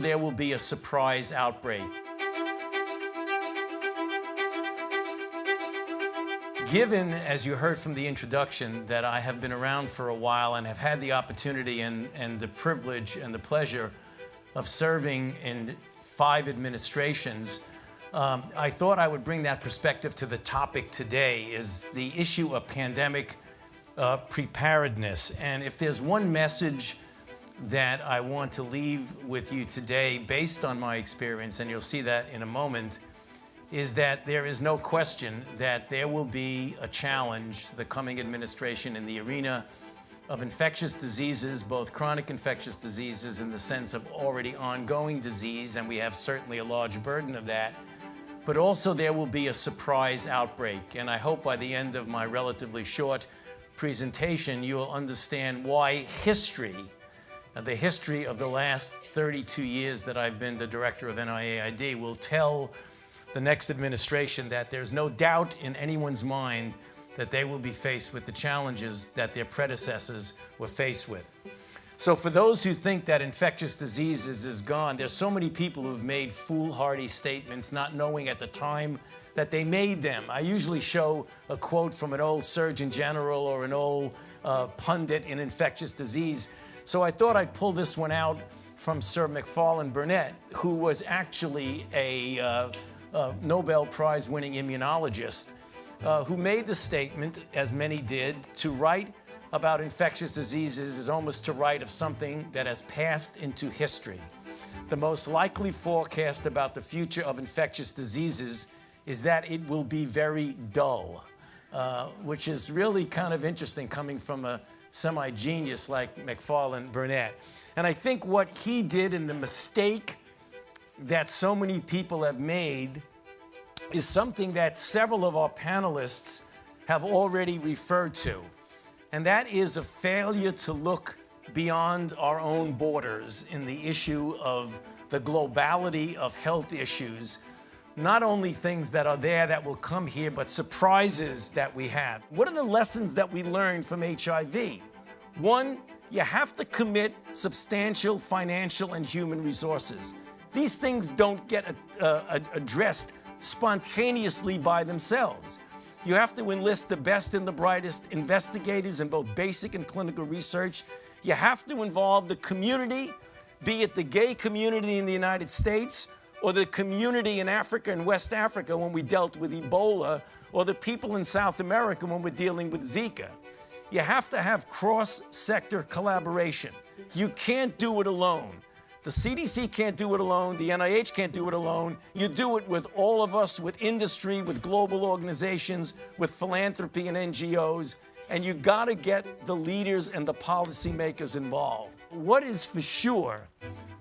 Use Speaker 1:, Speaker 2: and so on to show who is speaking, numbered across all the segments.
Speaker 1: there will be a surprise outbreak. Given, as you heard from the introduction, that I have been around for a while and have had the opportunity and the privilege and the pleasure of serving in 5 administrations, I thought I would bring that perspective to the topic today, is the issue of pandemic preparedness. And if there's one message that I want to leave with you today based on my experience, and you'll see that in a moment, is that there is no question that there will be a challenge to the coming administration in the arena of infectious diseases, both chronic infectious diseases in the sense of already ongoing disease, and we have certainly a large burden of that, but also there will be a surprise outbreak. And I hope by the end of my relatively short presentation, you will understand why history, the history of the last 32 years that I've been the director of NIAID, will tell the next administration that there's no doubt in anyone's mind that they will be faced with the challenges that their predecessors were faced with. So for those who think that infectious diseases is gone, there's so many people who've made foolhardy statements not knowing at the time that they made them. I usually show a quote from an old Surgeon General or an old pundit in infectious disease. So I thought I'd pull this one out from Sir Macfarlane Burnet, who was actually a Nobel Prize winning immunologist, who made the statement, as many did, to write about infectious diseases is almost to write of something that has passed into history. The most likely forecast about the future of infectious diseases is that it will be very dull, which is really kind of interesting coming from a semi-genius like Macfarlane Burnet. And I think what he did, and the mistake that so many people have made, is something that several of our panelists have already referred to. And that is a failure to look beyond our own borders in the issue of the globality of health issues. Not only things that are there that will come here, but surprises that we have. What are the lessons that we learned from HIV? One, you have to commit substantial financial and human resources. These things don't get addressed spontaneously by themselves. You have to enlist the best and the brightest investigators in both basic and clinical research. You have to involve the community, be it the gay community in the United States, or the community in Africa and West Africa when we dealt with Ebola, or the people in South America when we're dealing with Zika. You have to have cross-sector collaboration. You can't do it alone. The CDC can't do it alone. The NIH can't do it alone. You do it with all of us, with industry, with global organizations, with philanthropy and NGOs, and you gotta get the leaders and the policymakers involved. What is for sure,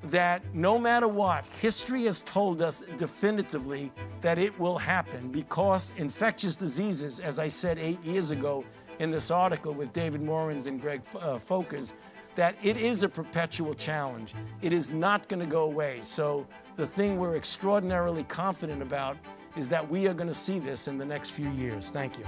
Speaker 1: that no matter what, history has told us definitively that it will happen, because infectious diseases, as I said 8 years ago in this article with David Morans and Greg Folkers, that it is a perpetual challenge. It is not going to go away. So the thing we're extraordinarily confident about is that we are going to see this in the next few years. Thank you.